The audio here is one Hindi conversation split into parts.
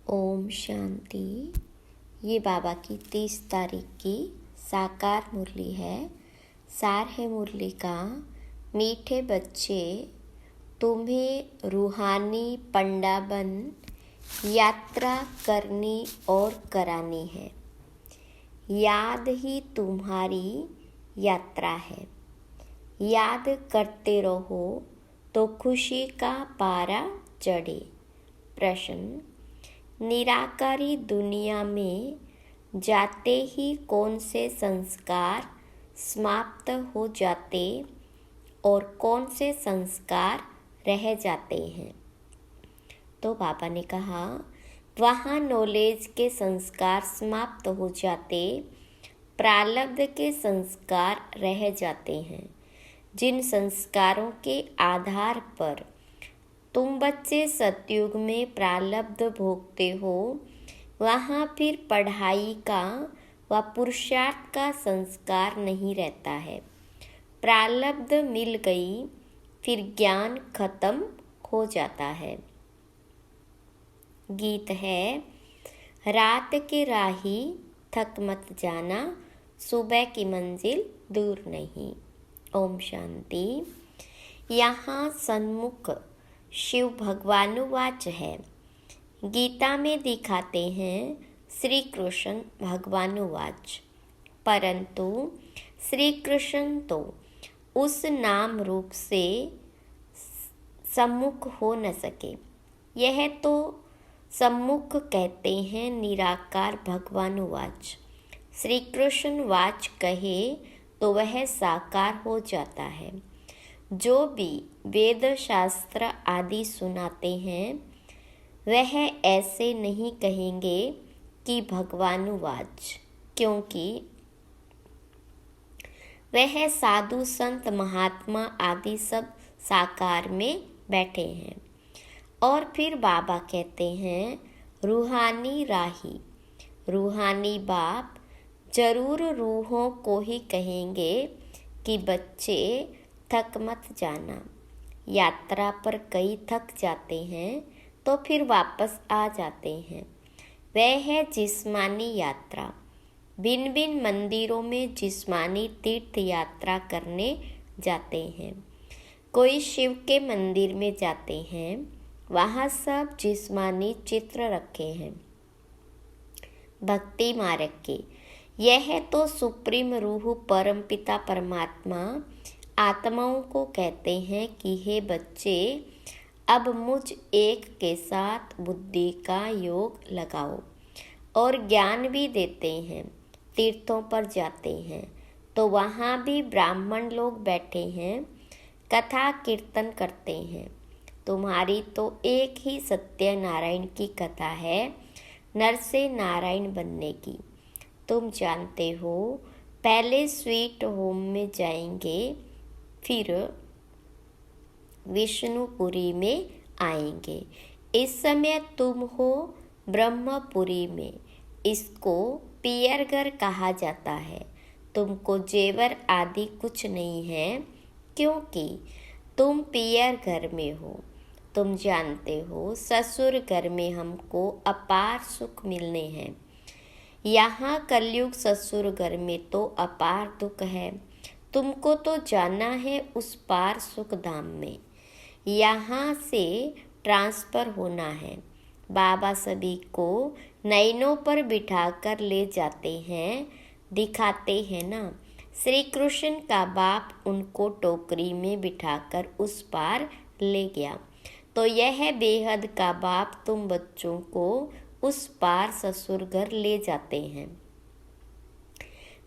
ओम शांति। ये बाबा की 30 तारीख की साकार मुरली है। सार है मुरली का, मीठे बच्चे तुम्हें रूहानी पंडाबन यात्रा करनी और करानी है। याद ही तुम्हारी यात्रा है। याद करते रहो तो खुशी का पारा चढ़े। प्रश्न: निराकारी दुनिया में जाते ही कौन से संस्कार समाप्त हो जाते और कौन से संस्कार रह जाते हैं? तो बाबा ने कहा, वहाँ नॉलेज के संस्कार समाप्त हो जाते, प्रारब्ध के संस्कार रह जाते हैं। जिन संस्कारों के आधार पर तुम बच्चे सतयुग में प्रारब्ध भोगते हो, वहाँ फिर पढ़ाई का व पुरुषार्थ का संस्कार नहीं रहता है। प्रारब्ध मिल गई, फिर ज्ञान खत्म हो जाता है। गीत है: रात के राही थक मत जाना, सुबह की मंजिल दूर नहीं। ओम शांति। यहाँ सन्मुख शिव भगवानुवाच है। गीता में दिखाते हैं श्री कृष्ण भगवानुवाच, परंतु श्री कृष्ण तो उस नाम रूप से सम्मुख हो न सके। यह तो सम्मुख कहते हैं निराकार भगवानुवाच। श्री कृष्ण वाच कहे तो वह साकार हो जाता है। जो भी वेद शास्त्र आदि सुनाते हैं, वह ऐसे नहीं कहेंगे कि भगवानुवाच, क्योंकि वह साधु संत महात्मा आदि सब साकार में बैठे हैं। और फिर बाबा कहते हैं, रूहानी राही, रूहानी बाप जरूर रूहों को ही कहेंगे कि बच्चे थक मत जाना। यात्रा पर कई थक जाते हैं तो फिर वापस आ जाते हैं। वह है जिस्मानी यात्रा। भिन्न भिन्न मंदिरों में जिस्मानी तीर्थ यात्रा करने जाते हैं। कोई शिव के मंदिर में जाते हैं, वहाँ सब जिस्मानी चित्र रखे हैं भक्ति मार्ग के। यह तो सुप्रीम रूह परमपिता परमात्मा आत्माओं को कहते हैं कि हे बच्चे, अब मुझ एक के साथ बुद्धि का योग लगाओ। और ज्ञान भी देते हैं। तीर्थों पर जाते हैं तो वहाँ भी ब्राह्मण लोग बैठे हैं, कथा कीर्तन करते हैं। तुम्हारी तो एक ही सत्यनारायण की कथा है, नर से नारायण बनने की। तुम जानते हो, पहले स्वीट होम में जाएंगे, फिर विष्णुपुरी में आएंगे। इस समय तुम हो ब्रह्मपुरी में। इसको पियरघर कहा जाता है। तुमको जेवर आदि कुछ नहीं है, क्योंकि तुम पियरघर में हो। तुम जानते हो, ससुर घर में हमको अपार सुख मिलने हैं। यहाँ कलयुग ससुर घर में तो अपार दुख है। तुमको तो जाना है उस पार सुख धाम में। यहाँ से ट्रांसफर होना है। बाबा सभी को नैनों पर बिठाकर ले जाते हैं, दिखाते हैं ना। श्री कृष्ण का बाप उनको टोकरी में बिठाकर उस पार ले गया, तो यह बेहद का बाप तुम बच्चों को उस पार ससुर घर ले जाते हैं।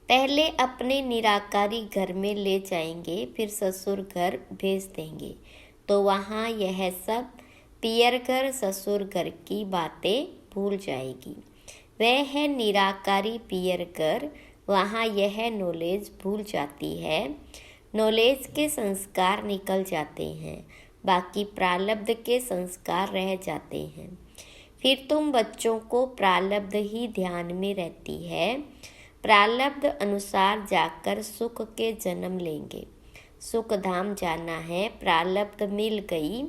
पहले अपने निराकारी घर में ले जाएंगे, फिर ससुर घर भेज देंगे। तो वहाँ यह सब पियर घर ससुर घर की बातें भूल जाएगी। वह है निराकारी पियर घर। वहाँ यह नॉलेज भूल जाती है। नॉलेज के संस्कार निकल जाते हैं, बाकी प्रारब्ध के संस्कार रह जाते हैं। फिर तुम बच्चों को प्रारब्ध ही ध्यान में रहती है। प्रारब्ध अनुसार जाकर सुख के जन्म लेंगे। सुख धाम जाना है। प्रारब्ध मिल गई,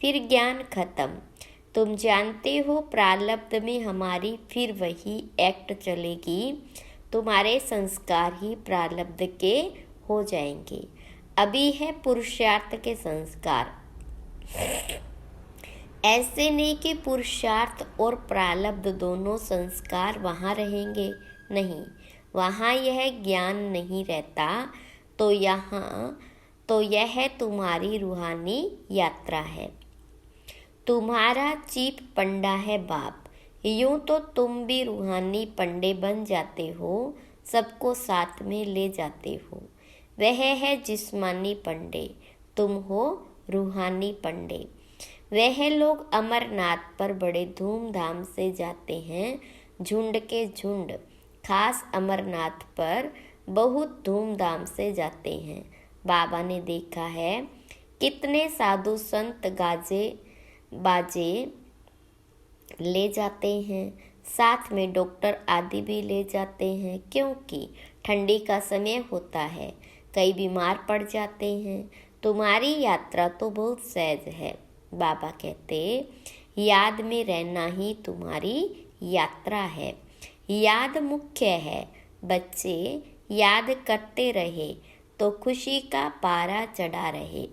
फिर ज्ञान खत्म, तुम जानते हो प्रारब्ध में हमारी फिर वही एक्ट चलेगी। तुम्हारे संस्कार ही प्रारब्ध के हो जाएंगे। अभी है पुरुषार्थ के संस्कार। ऐसे नहीं कि पुरुषार्थ और प्रारब्ध दोनों संस्कार वहाँ रहेंगे, नहीं, वहाँ यह ज्ञान नहीं रहता। तो यह तुम्हारी रूहानी यात्रा है। तुम्हारा चीफ पंडा है बाप। यूं तो तुम भी रूहानी पंडे बन जाते हो, सबको साथ में ले जाते हो। वह है जिस्मानी पंडे, तुम हो रूहानी पंडे। वह लोग अमरनाथ पर बड़े धूमधाम से जाते हैं, झुंड के झुंड। खास अमरनाथ पर बहुत धूमधाम से जाते हैं। बाबा ने देखा है कितने साधु संत गाजे बाजे ले जाते हैं, साथ में डॉक्टर आदि भी ले जाते हैं, क्योंकि ठंडी का समय होता है, कई बीमार पड़ जाते हैं। तुम्हारी यात्रा तो बहुत सहज है। बाबा कहते याद में रहना ही तुम्हारी यात्रा है। याद मुख्य है। बच्चे याद करते रहे तो खुशी का पारा चढ़ा रहे।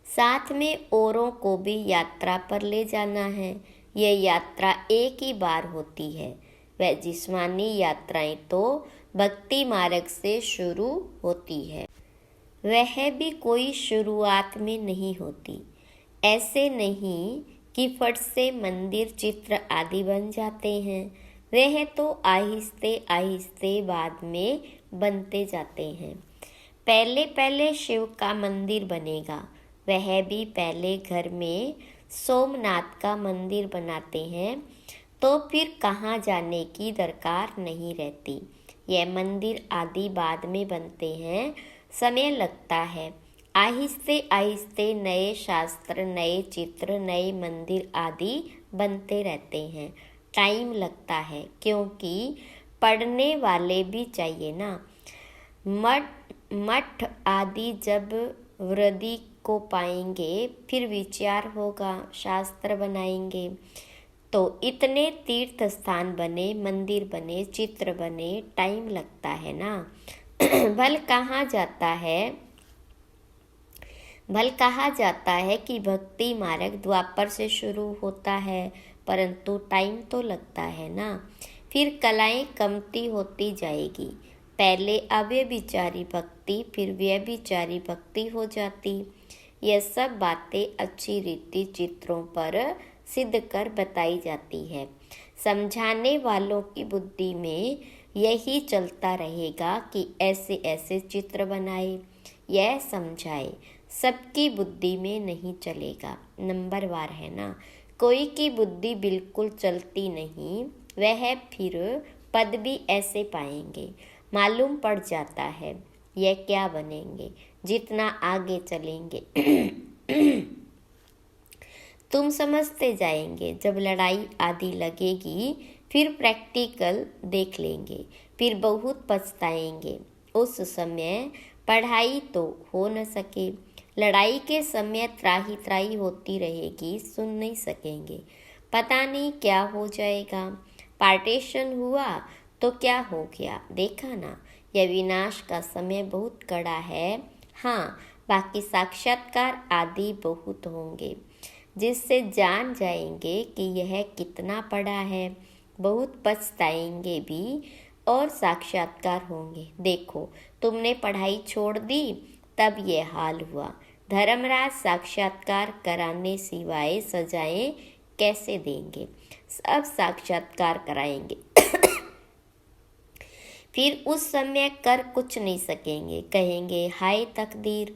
साथ में औरों को भी यात्रा पर ले जाना है। यह यात्रा एक ही बार होती है। वह जिस्मानी यात्राएं तो भक्ति मार्ग से शुरू होती है, वह भी कोई शुरुआत में नहीं होती। ऐसे नहीं कि फट से मंदिर चित्र आदि बन जाते हैं। वह तो आहिस्ते आहिस्ते बाद में बनते जाते हैं। पहले पहले शिव का मंदिर बनेगा, वह भी पहले घर में सोमनाथ का मंदिर बनाते हैं, तो फिर कहाँ जाने की दरकार नहीं रहती। यह मंदिर आदि बाद में बनते हैं, समय लगता है। आहिस्ते आहिस्ते नए शास्त्र, नए चित्र, नए मंदिर आदि बनते रहते हैं। टाइम लगता है, क्योंकि पढ़ने वाले भी चाहिए ना। मठ आदि जब वृद्धि को पाएंगे, फिर विचार होगा, शास्त्र बनाएंगे। तो इतने तीर्थ स्थान बने, मंदिर बने, चित्र बने, टाइम लगता है ना। भल कहा जाता है कि भक्ति मार्ग द्वापर से शुरू होता है, परंतु टाइम तो लगता है ना। फिर कलाएं कमती होती जाएगी। पहले अव्यभिचारी भक्ति, फिर व्यभिचारी भक्ति हो जाती। यह सब बातें अच्छी रीति चित्रों पर सिद्ध कर बताई जाती है। समझाने वालों की बुद्धि में यही चलता रहेगा कि ऐसे ऐसे चित्र बनाए, यह समझाए। सबकी बुद्धि में नहीं चलेगा, नंबरवार है ना। कोई की बुद्धि बिल्कुल चलती नहीं, वह फिर पद भी ऐसे पाएंगे। मालूम पड़ जाता है यह क्या बनेंगे जितना आगे चलेंगे। तुम समझते जाएंगे। जब लड़ाई आदि लगेगी, फिर प्रैक्टिकल देख लेंगे, फिर बहुत पछताएंगे। उस समय पढ़ाई तो हो न सके। लड़ाई के समय त्राही त्राही होती रहेगी, सुन नहीं सकेंगे। पता नहीं क्या हो जाएगा। पार्टीशन हुआ तो क्या हो गया, देखा ना। यह विनाश का समय बहुत कड़ा है। हाँ, बाकी साक्षात्कार आदि बहुत होंगे, जिससे जान जाएंगे कि यह कितना बड़ा है। बहुत पछताएंगे भी और साक्षात्कार होंगे। देखो, तुमने पढ़ाई छोड़ दी, तब यह हाल हुआ। धर्मराज साक्षात्कार कराने सिवाय सजाएं कैसे देंगे? सब साक्षात्कार कराएंगे। फिर उस समय कर कुछ नहीं सकेंगे। कहेंगे हाय तकदीर,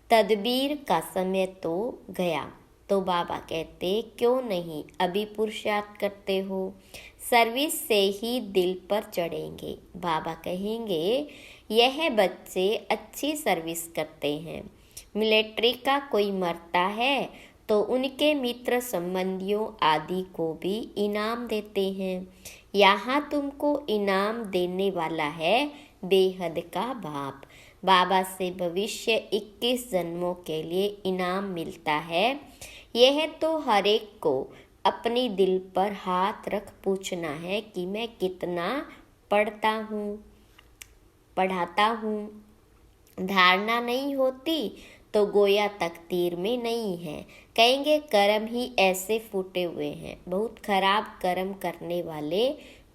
तदबीर का समय तो गया। तो बाबा कहते क्यों नहीं, अभी पुरुषार्थ करते हो, सर्विस से ही दिल पर चढ़ेंगे। बाबा कहेंगे यह बच्चे अच्छी सर्विस करते हैं। मिलिट्री का कोई मरता है तो उनके मित्र संबंधियों आदि को भी इनाम देते हैं। यहाँ तुमको इनाम देने वाला है बेहद का बाप। बाबा से भविष्य 21 जन्मों के लिए इनाम मिलता है। यह तो हर एक को अपनी दिल पर हाथ रख पूछना है कि मैं कितना पढ़ाता हूँ। धारणा नहीं होती तो गोया तकदीर में नहीं है। कहेंगे कर्म ही ऐसे फूटे हुए हैं, बहुत खराब कर्म करने वाले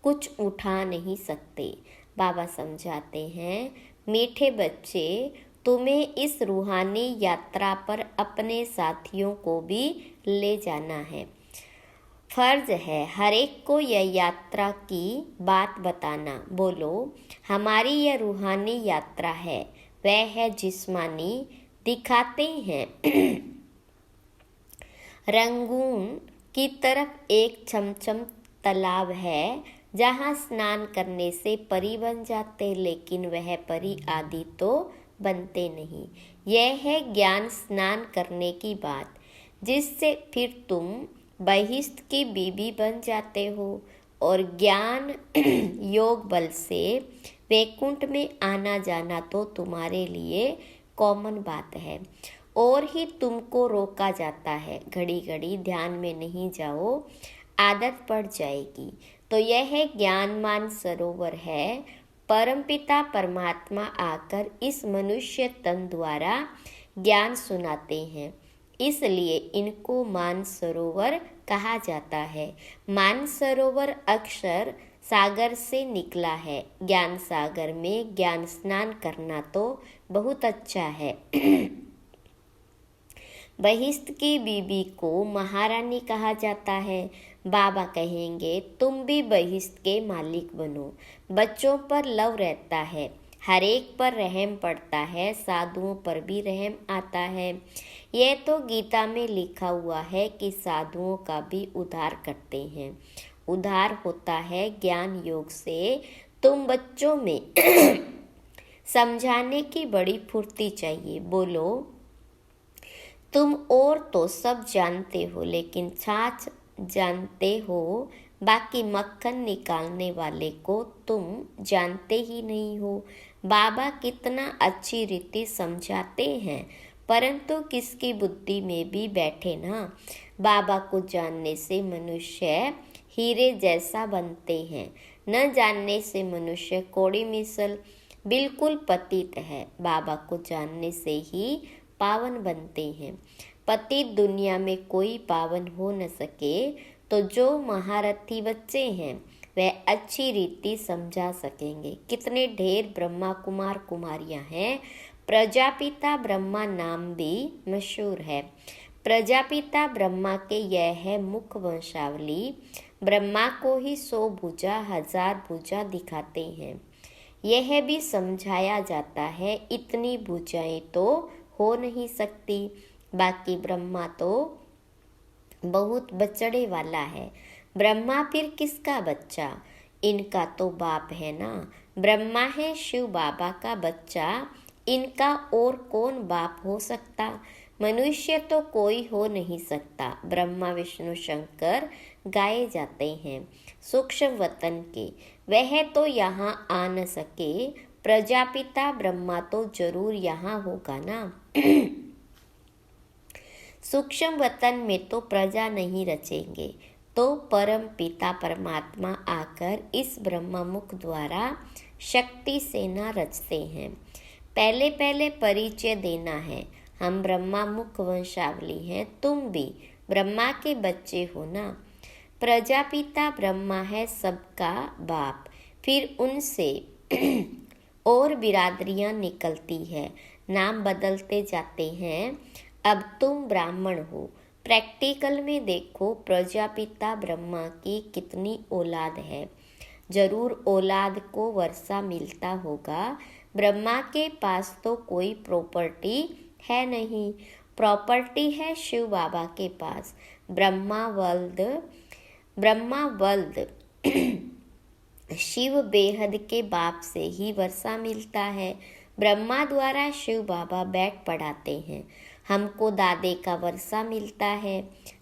कुछ उठा नहीं सकते। बाबा समझाते हैं, मीठे बच्चे, तुम्हें इस रूहानी यात्रा पर अपने साथियों को भी ले जाना है। फर्ज है हर एक को यह यात्रा की बात बताना। बोलो, हमारी यह रूहानी यात्रा है, वह है जिस्मानी। दिखाते हैं रंगून की तरफ एक छमछम तालाब है जहाँ स्नान करने से परी बन जाते, लेकिन वह परी आदि तो बनते नहीं। यह है ज्ञान स्नान करने की बात, जिससे फिर तुम बहिष्ठ की बीबी बन जाते हो और ज्ञान योग बल से वैकुंठ में आना जाना तो तुम्हारे लिए कॉमन बात है और ही तुमको रोका जाता है। घड़ी घड़ी ध्यान में नहीं जाओ, आदत पड़ जाएगी। तो यह ज्ञानमान सरोवर है। परमपिता परमात्मा आकर इस मनुष्य तन द्वारा ज्ञान सुनाते हैं, इसलिए इनको मान सरोवर कहा जाता है। मान सरोवर अक्षर सागर से निकला है। ज्ञान सागर में ज्ञान स्नान करना तो बहुत अच्छा है। बहिष्ठ की बीबी को महारानी कहा जाता है। बाबा कहेंगे, तुम भी बहिष्ठ के मालिक बनो। बच्चों पर लव रहता है, हर एक पर रहम पड़ता है, साधुओं पर भी रहम आता है। यह तो गीता में लिखा हुआ है कि साधुओं का भी उद्धार करते हैं। उद्धार होता है ज्ञान योग से। तुम बच्चों में समझाने की बड़ी फुर्ती चाहिए। बोलो, तुम और तो सब जानते हो, लेकिन छाछ जानते हो, बाकी मक्खन निकालने वाले को तुम जानते ही नहीं हो। बाबा कितना अच्छी रीति समझाते हैं, परंतु किसकी बुद्धि में भी बैठे ना। बाबा को जानने से मनुष्य हीरे जैसा बनते हैं, न जानने से मनुष्य कौड़ी मिसल बिल्कुल पतित है। बाबा को जानने से ही पावन बनते हैं। पतित दुनिया में कोई पावन हो न सके, तो जो महारथी बच्चे हैं वह अच्छी रीति समझा सकेंगे। कितने ढेर ब्रह्मा कुमार कुमारियां हैं। प्रजापिता ब्रह्मा नाम भी मशहूर है। प्रजापिता ब्रह्मा के यह है मुख वंशावली। ब्रह्मा को ही 100 भुजा 1000 भुजा दिखाते हैं। यह भी समझाया जाता है इतनी भुजाएं तो हो नहीं सकती। बाकी ब्रह्मा तो बहुत बचड़े वाला है। ब्रह्मा फिर किसका बच्चा? इनका तो बाप है ना। ब्रह्मा है शिव बाबा का बच्चा, इनका और कौन बाप हो सकता? मनुष्य तो कोई हो नहीं सकता। ब्रह्मा विष्णु शंकर गाए जाते हैं सूक्ष्म वतन के, वह तो यहाँ आ न सके। प्रजापिता ब्रह्मा तो जरूर यहाँ होगा ना। सूक्ष्म वतन में तो प्रजा नहीं रचेंगे, तो परम पिता परमात्मा आकर इस ब्रह्मा मुख द्वारा शक्ति सेना रचते हैं। पहले पहले परिचय देना है, हम ब्रह्मा मुख वंशावली हैं, तुम भी ब्रह्मा के बच्चे हो ना। प्रजापिता ब्रह्मा है सबका बाप, फिर उनसे और बिरादरियां निकलती है, नाम बदलते जाते हैं। अब तुम ब्राह्मण हो। प्रैक्टिकल में देखो, प्रजापिता ब्रह्मा की कितनी औलाद है। जरूर औलाद को वर्षा मिलता होगा। ब्रह्मा के पास तो कोई प्रॉपर्टी है नहीं, प्रॉपर्टी है शिव बाबा के पास। ब्रह्मा वल्द शिव बेहद के बाप से ही वर्षा मिलता है। ब्रह्मा द्वारा शिव बाबा बैठ पढ़ाते हैं, हमको दादे का वर्षा मिलता है।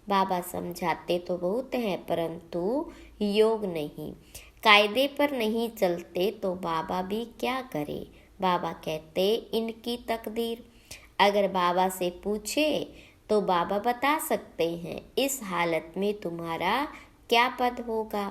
बाबा समझाते तो बहुत हैं, परंतु योग नहीं, कायदे पर नहीं चलते तो बाबा भी क्या करे। बाबा कहते इनकी तकदीर। अगर बाबा से पूछे तो बाबा बता सकते हैं इस हालत में तुम्हारा क्या पद होगा।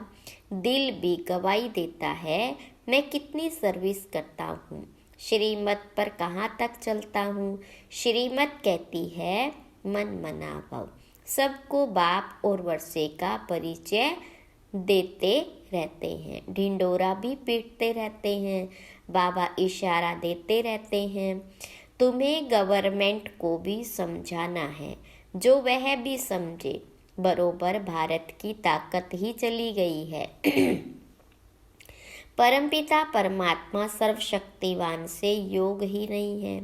दिल भी गवाही देता है मैं कितनी सर्विस करता हूँ, श्रीमत पर कहाँ तक चलता हूँ। श्रीमत कहती है मन मना भव, सबको बाप और वर्षे का परिचय देते रहते हैं, ढिंडोरा भी पीटते रहते हैं, बाबा इशारा देते रहते हैं। तुम्हें गवर्नमेंट को भी समझाना है, जो वह भी समझे। बरोबर भारत की ताकत ही चली गई है। परमपिता परमात्मा सर्वशक्तिवान से योग ही नहीं है।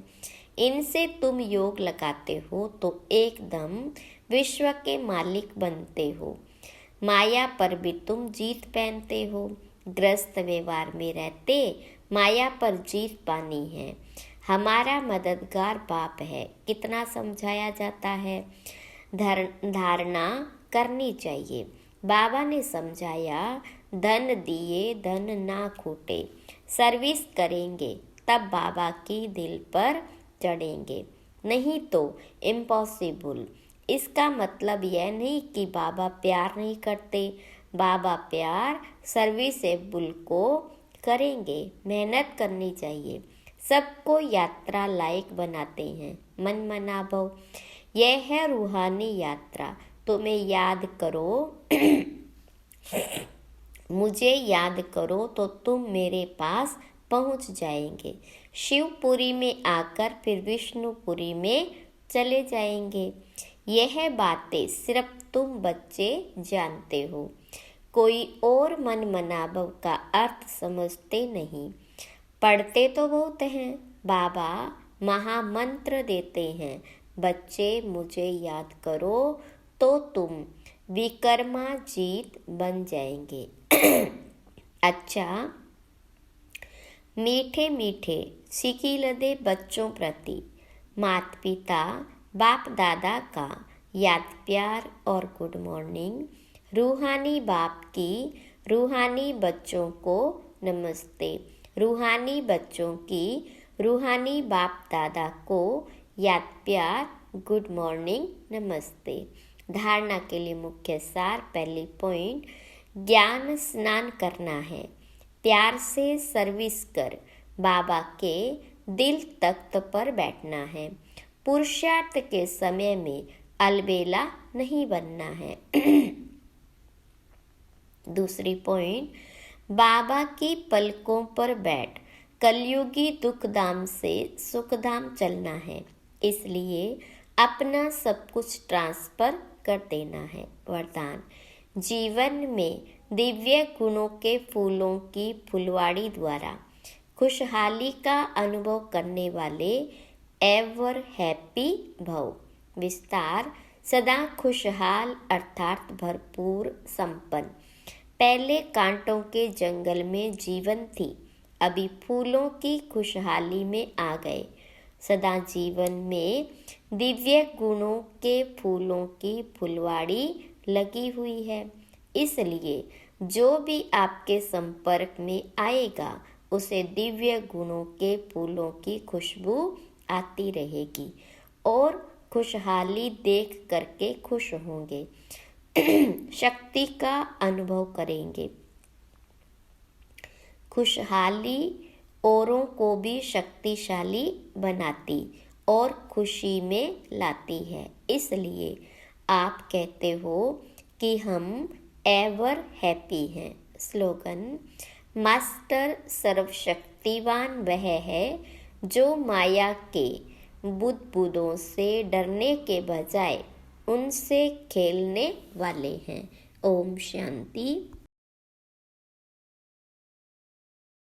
इनसे तुम योग लगाते हो तो एकदम विश्व के मालिक बनते हो। माया पर भी तुम जीत पहनते हो। ग्रस्त व्यवहार में रहते माया पर जीत पानी है। हमारा मददगार बाप है, कितना समझाया जाता है। धारणा करनी चाहिए। बाबा ने समझाया धन दिए धन ना खूटे, सर्विस करेंगे तब बाबा की दिल पर चढ़ेंगे, नहीं तो इम्पॉसिबल। इसका मतलब यह नहीं कि बाबा प्यार नहीं करते, बाबा प्यार सर्विसेबल को करेंगे। मेहनत करनी चाहिए, सबको यात्रा लायक बनाते हैं। मन मना भव, यह है रूहानी यात्रा। तुम्हें याद करो मुझे याद करो तो तुम मेरे पास पहुंच जाएंगे। शिवपुरी में आकर फिर विष्णुपुरी में चले जाएंगे। यह बातें सिर्फ तुम बच्चे जानते हो, कोई और मन मनाभव का अर्थ समझते नहीं। पढ़ते तो बहुत हैं, बाबा महामंत्र देते हैं, बच्चे मुझे याद करो तो तुम विक्रमाजीत बन जाएंगे। अच्छा, मीठे मीठे सिकीलदे बच्चों प्रति माता पिता बाप दादा का याद प्यार और गुड मॉर्निंग। रूहानी बाप की रूहानी बच्चों को नमस्ते। रूहानी बच्चों की रूहानी बाप दादा को याद प्यार गुड मॉर्निंग नमस्ते। धारणा के लिए मुख्य सार। पहली पॉइंट, ज्ञान स्नान करना है। प्यार से सर्विस कर बाबा के दिल तख्त पर बैठना है। पुरुषार्थ के समय में अलबेला नहीं बनना है। दूसरी पॉइंट, बाबा की पलकों पर बैठ कलयुगी दुखधाम से सुखधाम चलना है, इसलिए अपना सब कुछ ट्रांसफर कर देना है। वरदान, जीवन में दिव्य गुणों के फूलों की फुलवाड़ी द्वारा खुशहाली का अनुभव करने वाले एवर हैप्पी भव। विस्तार, सदा खुशहाल अर्थात भरपूर संपन्न। पहले कांटों के जंगल में जीवन थी, अभी फूलों की खुशहाली में आ गए। सदा जीवन में दिव्य गुणों के फूलों की फुलवाड़ी लगी हुई है, इसलिए जो भी आपके संपर्क में आएगा उसे दिव्य गुणों के फूलों की खुशबू आती रहेगी और खुशहाली देख करके खुश होंगे, शक्ति का अनुभव करेंगे। खुशहाली औरों को भी शक्तिशाली बनाती और खुशी में लाती है, इसलिए आप कहते हो कि हम एवर हैप्पी हैं। स्लोगन, मास्टर सर्वशक्तिवान वह है जो माया के बुदबुदों से डरने के बजाय उनसे खेलने वाले हैं। ओम शांति।